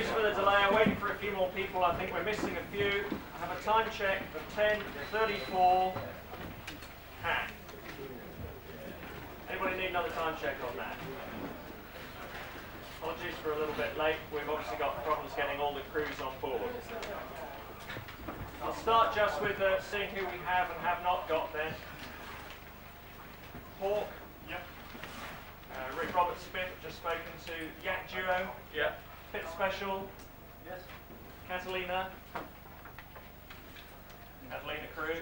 Apologies for the delay. I'm waiting for a few more people. I think we're missing a few. I have a time check of 10:34. Hack. Anybody need another time check on that? Apologies for a little bit late. We've obviously got problems getting all the crews on board. I'll start just with seeing who we have and have not got then. Hawk. Yep. Rick Robert Smith, just spoken to. Yak Duo. Yep. Pit Special. Yes. Catalina. Catalina Cruz.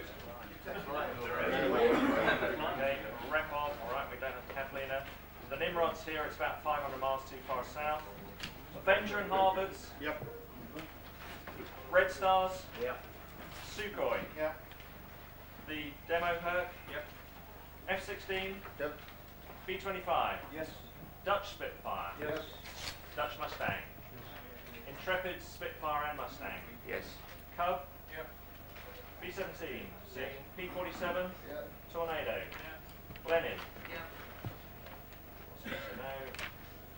Okay, Repon. Alright, we don't have Catalina. The Nimrod's here, it's about 500 miles too far south. Avenger and Harvards. Yep. Red Stars. Yep. Sukhoi. Yep. The Demo Herc. Yep. F-16. Yep. B-25. Yes. Dutch Spitfire. Yes. Dutch Mustang. Yes. Intrepid Spitfire and Mustang. Yes. Cub. Yep. B-17. Yep. P-47. Yep. Tornado. Yep. Lenin. Yep.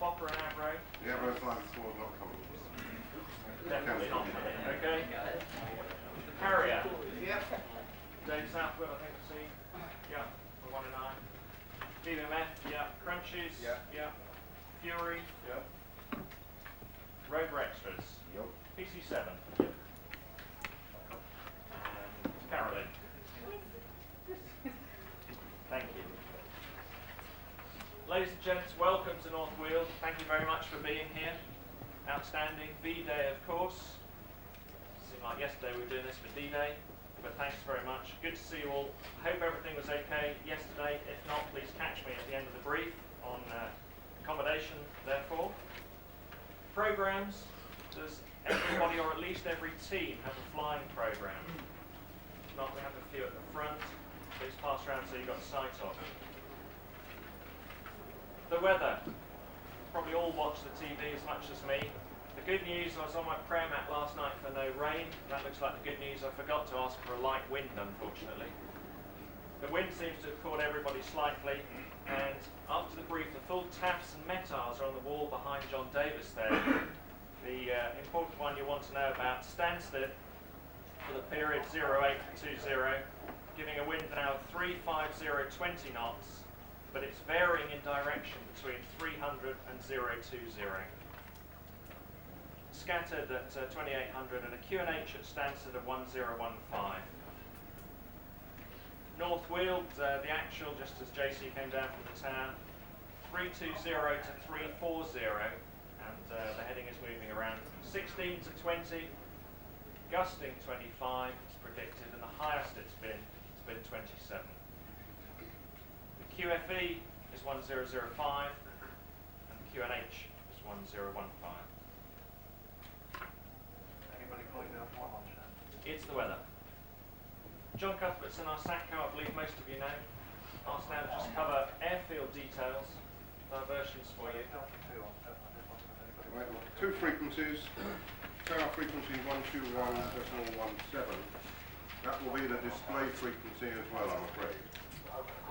Fokker and Avro. The Avro 5 and 4 not coming. Definitely not coming. Okay. Harrier. Yep. Dave Southwood, I think we've seen. Yeah, for 1 and 9. BMF. Yeah. Crunches. Yeah. Yeah. Fury. Yep. Rover Extras. Yep. PC7. Yep. And Carolyn. Thank you. Ladies and gents, welcome to North Weald. Thank you very much for being here. Outstanding V-Day, of course. Seemed like yesterday we were doing this for D-Day, but thanks very much. Good to see you all. I hope everything was okay yesterday. If not, please catch me at the end of the brief on accommodation, therefore. Programs. Does everybody, or at least every team, have a flying program? If not, we have a few at the front. Please pass around so you've got sight of it. The weather. Probably all watch the TV as much as me. The good news, I was on my prayer mat last night for no rain. That looks like the good news. I forgot to ask for a light wind, unfortunately. The wind seems to have caught everybody slightly, and after the brief, the full TAFs and METARs are on the wall behind John Davis there. The important one you want to know about, Stansted for the period 0820, giving a wind now of 350 knots, but it's varying in direction between 300 and 020. Scattered at 2800 and a QNH at Stansted of 1015. North Weald, the actual, just as JC came down from the town, 320 to 340, and the heading is moving around 16 to 20, gusting 25, it's predicted, and the highest it's been 27. The QFE is 1005, and the QNH is 1015. Anybody calling it up? It's the weather. John Cuthbert's in our SATCO, I believe most of you know. Asked now to just cover airfield details, diversions for you. Right, two frequencies. Tower frequency 121.17. That will be the display frequency as well, I'm afraid.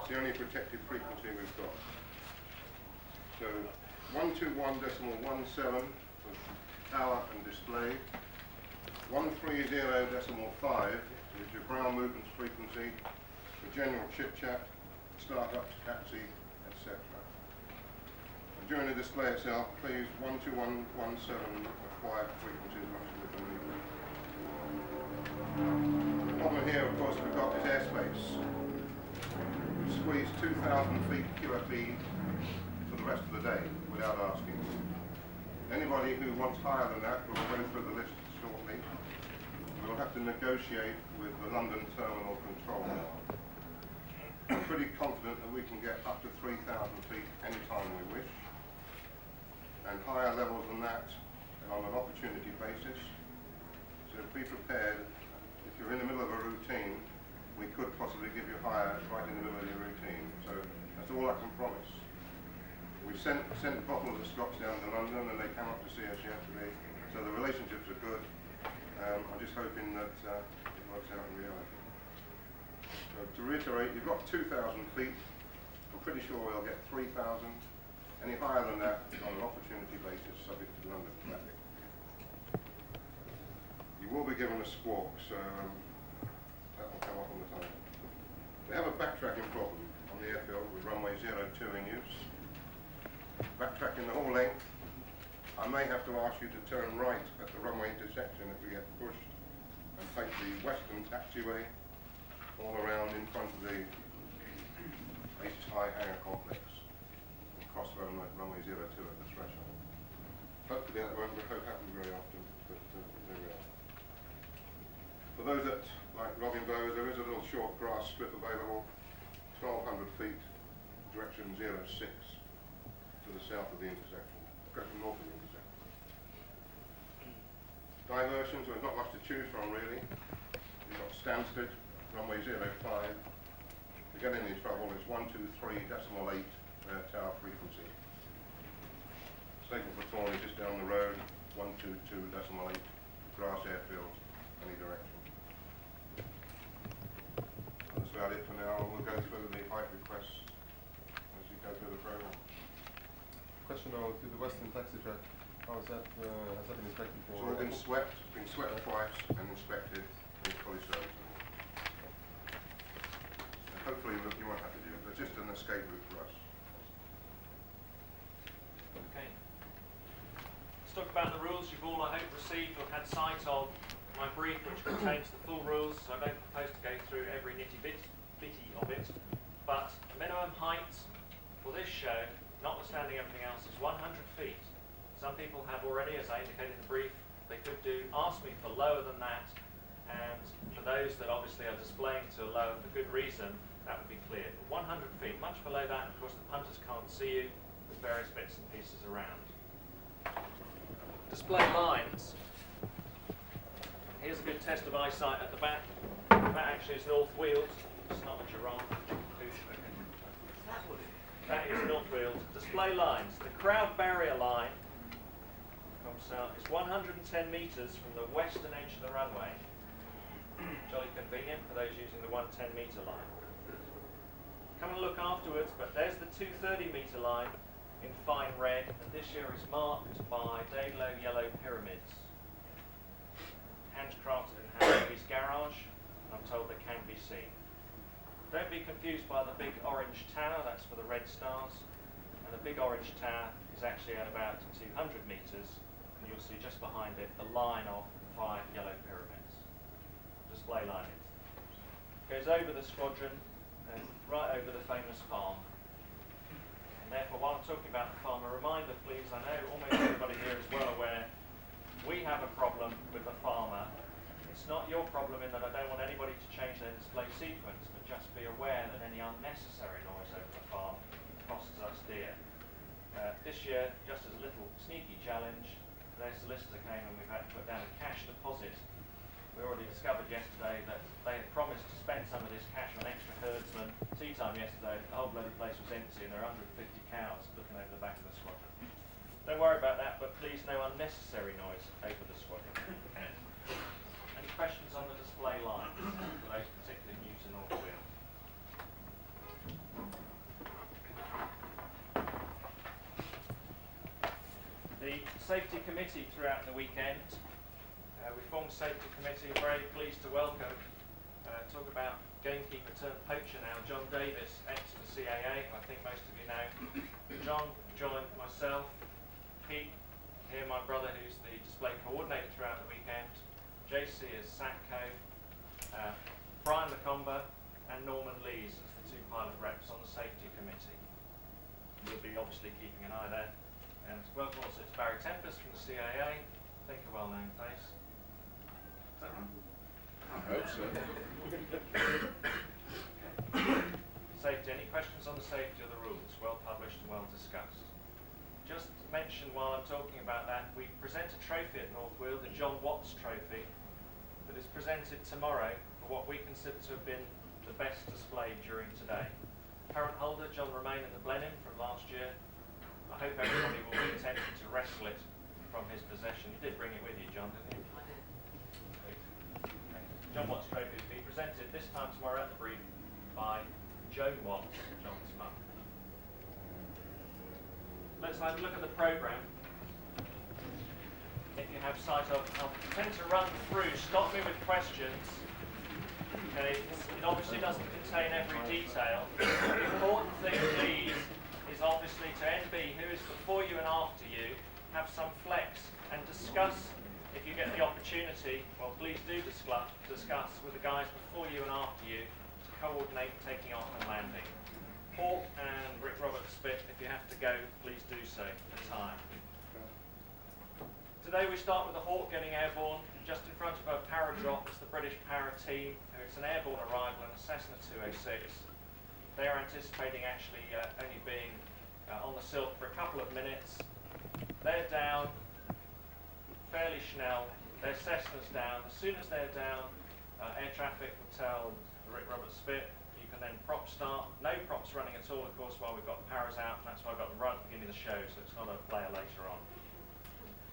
It's the only protected frequency we've got. So 121.17 was tower and display. 130.5 is your ground movements frequency, the general chit-chat, startups, taxi, etc. And during the display itself, please 121.17 quiet frequency as much as we can leave. The problem here, of course, we've got is airspace. We've squeezed 2,000 feet QFE for the rest of the day without asking. Anybody who wants higher than that will go through the list shortly. We'll have to negotiate with the London Terminal Control. I'm pretty confident that we can get up to 3,000 feet anytime we wish, and higher levels than that on an opportunity basis. So be prepared. If you're in the middle of a routine, we could possibly give you higher right in the middle of your routine. So that's all I can promise. We sent bottles of scotch down to London, and they came up to see us yesterday. So the relationships are good. I'm just hoping that it works out in reality. So to reiterate, you've got 2,000 feet. I'm pretty sure we'll get 3,000. Any higher than that is on an opportunity basis, subject to London traffic. be given a squawk, so that will come up on the time. We have a backtracking problem on the airfield with runway 02 in use. Backtracking the whole length, I may have to ask you to turn right at the runway intersection if we get pushed and take the western taxiway all around in front of the H High Hangar Complex and cross runway 02 at the threshold. Hopefully that won't happen very often, but there we are. For those that like Robin Bow, there is a little short grass strip available, 1,200 feet, direction 06 to the south of the intersection, direction north of the intersection. Diversions, there's not much to choose from really. You've got Stansted, runway 05. To get in trouble, it's 123.8 tower frequency. Staple Thorney just down the road, 122.8, grass airfield, any direction. That's about it for now. We'll go through the height requests as you go through the program. Question to the western taxi track. How is that? Has that been inspected for? It's all been swept. It's been swept twice and inspected and fully serviced. Hopefully you won't have to do it. It's just an escape route for us. Okay. Let's talk about the rules you've all, I hope, received or had sight of my brief, which contains the full rules. So I don't propose to go through every nitty-bitty of it. But minimum height for this show, notwithstanding everything else, is 100 feet. Some people have already, as I indicated in the brief, they could ask me for lower than that. And for those that obviously are displaying to a lower for good reason, that would be clear. But 100 feet, much below that, of course, the punters can't see you with various bits and pieces around. Display lines. Here's a good test of eyesight at the back. That actually is North Weald. It's not a giraffe. That is North Weald. Display lines. The crowd barrier line comes out. It's 110 metres from the western edge of the runway. Jolly convenient for those using the 110 metre line. Come and look afterwards, but there's the 230 metre line in fine red, and this year is marked by day-low yellow pyramids. Handcrafted in Harry's garage, I'm told they can be seen. Don't be confused by the big orange tower, that's for the red stars, and the big orange tower is actually at about 200 metres, and you'll see just behind it the line of 5 yellow pyramids. Display line is. Goes over the squadron and right over the famous farm. And therefore, while I'm talking about the farm, a reminder please, I know almost everybody here is well aware, we have a problem with the farmer. It's not your problem in that I don't want anybody to change their display sequence, but just be aware that any unnecessary noise over the farm costs us dear. This year, just as a little sneaky challenge, their solicitor came and we've had to put down a cash deposit. We already discovered yesterday that they had promised to spend some of this cash on extra herdsmen. Tea time yesterday, the whole bloody place was empty and there are 150 cows looking over the back of the squadron. Don't worry about that, but please no unnecessary noise over the squadron. Any questions on the display lines for those particularly new to North Weald? The safety committee throughout the weekend, we formed a safety committee, very pleased to welcome, talk about gamekeeper turned poacher now, John Davis, ex of the CAA, I think most of you know. John joined myself, Pete, here my brother who's the display coordinator throughout the weekend, JC is Satco, Brian Lacomba and Norman Lees as the 2 pilot reps on the safety committee. We'll be obviously keeping an eye there. And welcome also to Barry Tempest from the CAA, I think a well-known face. Is that right? I hope so. Safety, any questions on the safety of the rules? Well published and well discussed. Just to mention while I'm talking about that, we present a trophy at North Weald, the John Watts Trophy, that is presented tomorrow for what we consider to have been the best display during today. Current holder, John Romain in the Blenheim from last year. I hope everybody will be attempting to wrestle it from his possession. You did bring it with you, John, didn't you? I did. John Watts Trophy will be presented this time tomorrow at the brief by Joan Watts, John's mum. Let's have a look at the programme. If you have sight of. I'll tend to run through. Stop me with questions. Okay, it obviously doesn't contain every detail. The important thing, please, is obviously to NB, who is before you and after you, have some flex and discuss, if you get the opportunity, well, please do discuss with the guys before you and after you to coordinate taking off and landing. Hawk and Rick Roberts Spit, if you have to go, please do so for time. Today we start with the Hawk getting airborne. Just in front of her paradrop is the British para team, who it's an airborne arrival in a Cessna 206. They are anticipating actually only being on the silk for a couple of minutes. They're down, fairly Schnell. Their Cessna's down. As soon as they're down, air traffic will tell the Rick Roberts Spit. You can then prop start. No props running at all, of course, while we've got the paras out. And that's why I've got them right at the beginning of the show, so it's not a player later on.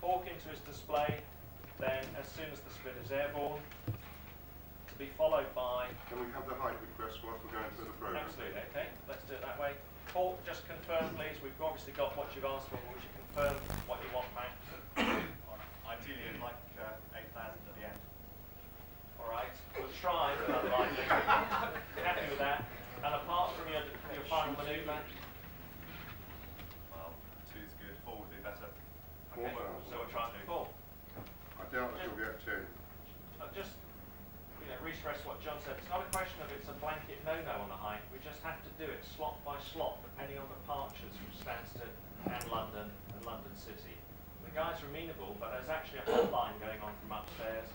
Hawk into his display. Then, as soon as the Spit is airborne, to be followed by... Can we have the height request whilst we're going through the programme? Absolutely, okay. Let's do it that way. Hawk, just confirm, please. We've obviously got what you've asked for, but would you confirm what you want back? Ideally, I'd like 8,000 at the end. All right. We'll try, but unlikely. Happy with that. And apart from your final manoeuvre? Well, 2 is good. 4 would be better. Okay. So we're trying for 4. I doubt that you'll get 10. Just re-stress what John said. It's not a question of it's a blanket no-no on the height. We just have to do it slot by slot, depending on departures from Stansted and London and London City. The guys are amenable, but there's actually a hotline going on from upstairs,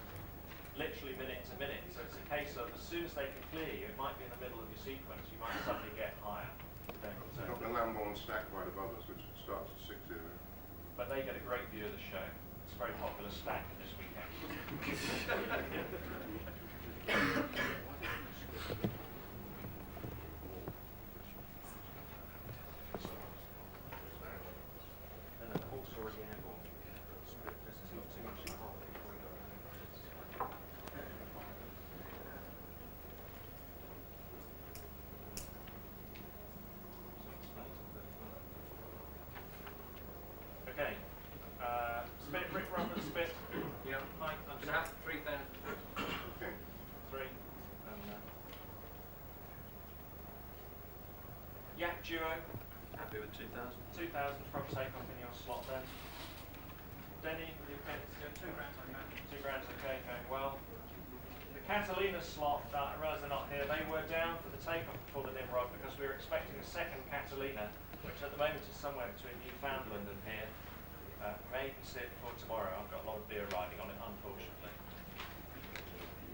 literally minute to minute. So it's a case of as soon as they can clear you, it might be in the middle of your sequence, you might suddenly get higher. We've got the Lambourne stack right above us, which starts at 6-0. But they get a great view of the show. It's a very popular stack this weekend. And the Hawk's already airborne. There's too much in the hole before we go. Okay. Spit, Rick Roberts, Spit. Yeah. Height, I'm Can I have 3,000? Okay. 3. And, Yak Duo, Happy with 2,000? 2,000 from takeoff in your slot then. Denny, with your pits, £2 grand, 2 grand, okay, going well. The Catalina slot, I realise they're not here, they were down for the takeoff before the Nimrod because we were expecting a second Catalina, which at the moment is somewhere between Newfoundland and here. May even see it before tomorrow. I've got a lot of beer riding on it, unfortunately.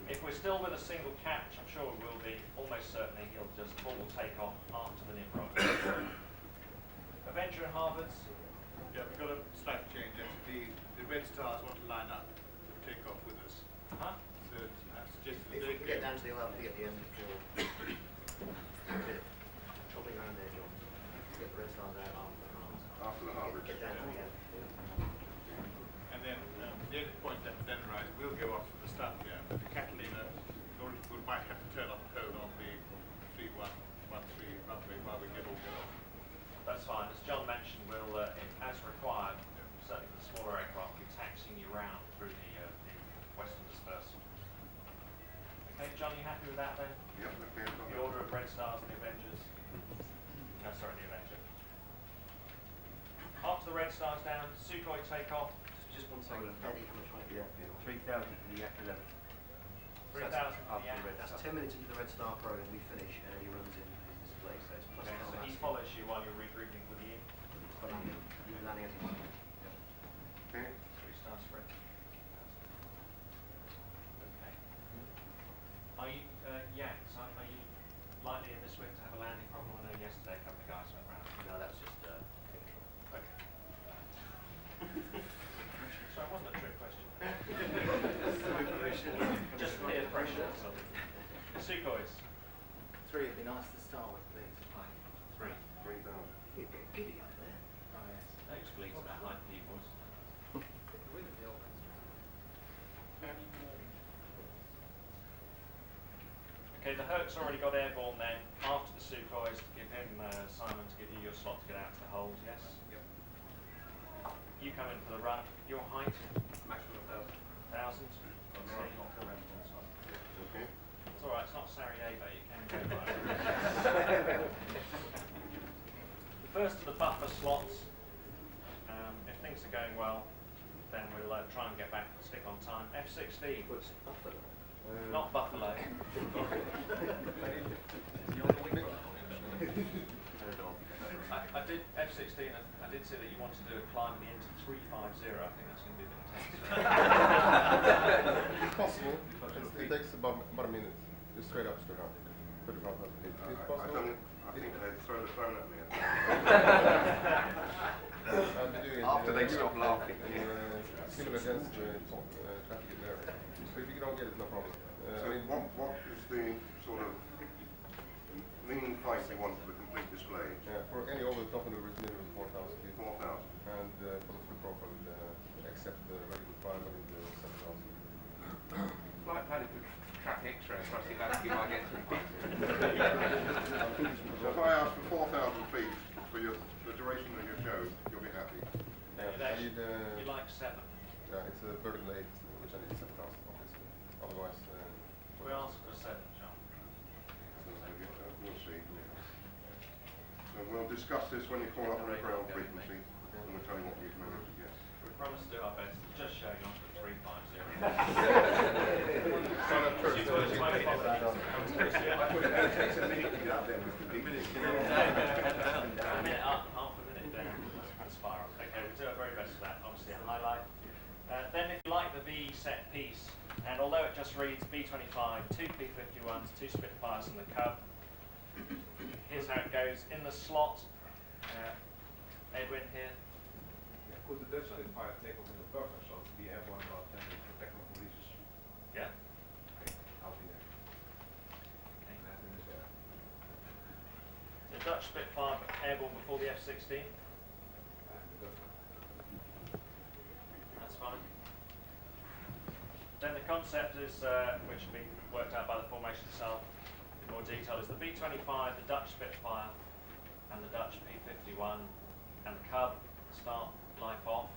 If we're still with a single catch, I'm sure we will be, almost certainly he'll just all take off after the Nimrod. Avenger and Harvards. Yeah, we've got a slight change. Actually, the Red Stars want to line up to take off with us. Huh? So I suggest If we can get down to the LLP at the end before chopping around there, John. Get the Red Stars out After the Harvard. Get down to the end. And then the only point that then arises, we'll go off from the start here. But the Catalina, we might have to turn off the code on the 3113 runway while we get all get off. That's fine. As John mentioned, we'll, as required, certainly for the smaller aircraft, be taxiing you round through the western dispersal. Okay, John, you happy with that then? Yep, okay. I've got The that. order of Red Stars and the Avengers. No, sorry, the Avenger. After the Red Stars down, Sukhoi take off. Just 1 second. Eddie, how much might be there? 3,000 for the Yak 11. 3,000 for the Yak. That's 10 minutes into the Red Star program, we finish, and he runs in his display, so it's plus Okay, so he follows you while you're regrouping with the in. landing as well. Okay. 3-star spread. Okay. Are you, Yaks, are you likely in this week to have a landing problem? I know yesterday a couple of guys went round. No, that was just Okay. So it wasn't a trick question. Just peer pressure or something. Sukhois. 3 would be nice to start with, please. 3. 3,000. you get giddy up there. Oh yes. Those bleeds about like people's. Okay, the Herc's already got airborne then, after the Sukhois, to give him, Simon, to give you your slot to get out to the holes, yes? Yep. You come in for the run. Your height? Maximum first to the buffer slots. If things are going well, then we'll try and get back, stick on time. F16, not Buffalo. I did F16. I did say that you wanted to climb the into 350. I think that's going to be a bit intense. It's possible. It takes about a minute. Just straight up, straight up. Put it up. It's possible. I think they'd throw the phone at me. I'll be doing it After they stop laughing. Similar against traffic in there. So if you don't get it, no problem. So what is the sort of mean price you want for the complete display? For any over the top maneuver, it's minimum 4,000 feet. 4,000. And for the full profile, except the regular primary, the 7,000. Flight planning for track X-ray, so I think that's you might get some So if I ask for 4,000 feet for the duration of your show, you'll be happy. You like 7. Yeah, it's a vertical 8, which I need 7,000 obviously. Otherwise, We asked for 7, John. We'll see. So we'll discuss this when you call up on the ground frequency, and we'll tell you what we've managed to get. We promise to do our best. Just showing off the 350. Takes a minute to get up there with the big minutes. A minute up, half a minute down. That's spiral. Okay, we'll do our very best for that. Obviously a highlight. Then if you like the V set piece, and although it just reads B25, 2 P51s, 2 Spitfires and the Cub, here's how it goes. In the slot, Edwin here. Could the Dutch Spitfire take off in the buffer, so we have one about 10 for technical reasons? Yeah. Okay, I'll be there. The Dutch Spitfire airborne before the F-16. That's fine. Then the concept is, which will be worked out by the formation itself in more detail, is the B-25, the Dutch Spitfire, and the Dutch P-51, and the Cub start life off.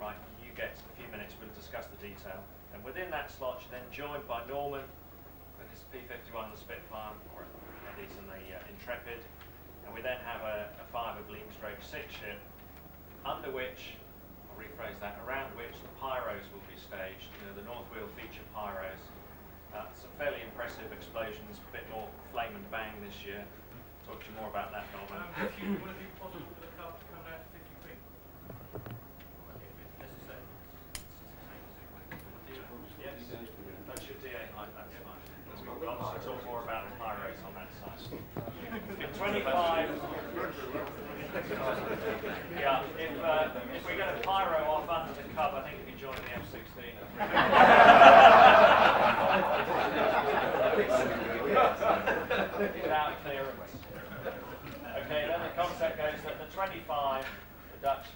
Right, you get a few minutes, we'll discuss the detail. And within that slot, you're then joined by Norman with his P-51, the Spitfire, or Eddie's and the Intrepid. And we then have a 5 oblique stroke 6 ship, under which, I'll rephrase that, around which the pyros will be staged. You know, the North Weald feature pyros. Some fairly impressive explosions, a bit more flame and bang this year. Talk to you more about that, Norman. Would it be possible for the Cub to come down to 50 feet? Yes, that's your DA height, that's fine. We'll obviously talk more about the pyros on that side. In 25, yeah, if we get a pyro off under the Cub, I think if you join the F-16. Without clearance. Okay, then the concept goes that the 25, the Dutch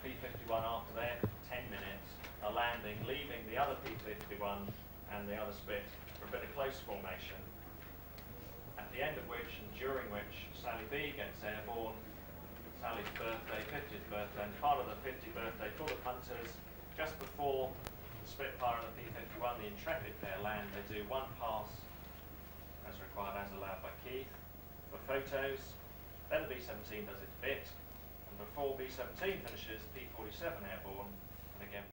P-51 after their 10 minutes are landing, leaving the other P-51 and the other Spit for a bit of close formation. At the end of which, and during which, Sally B gets airborne. Sally's birthday, 50th birthday, and part of the 50th birthday for the punters, just before the Spitfire and the P-51, the Intrepid pair land, they do one pass, as required, as allowed by Keith, for photos. Then the B-17 does its bit, and before B-17 finishes, P-47 airborne, and again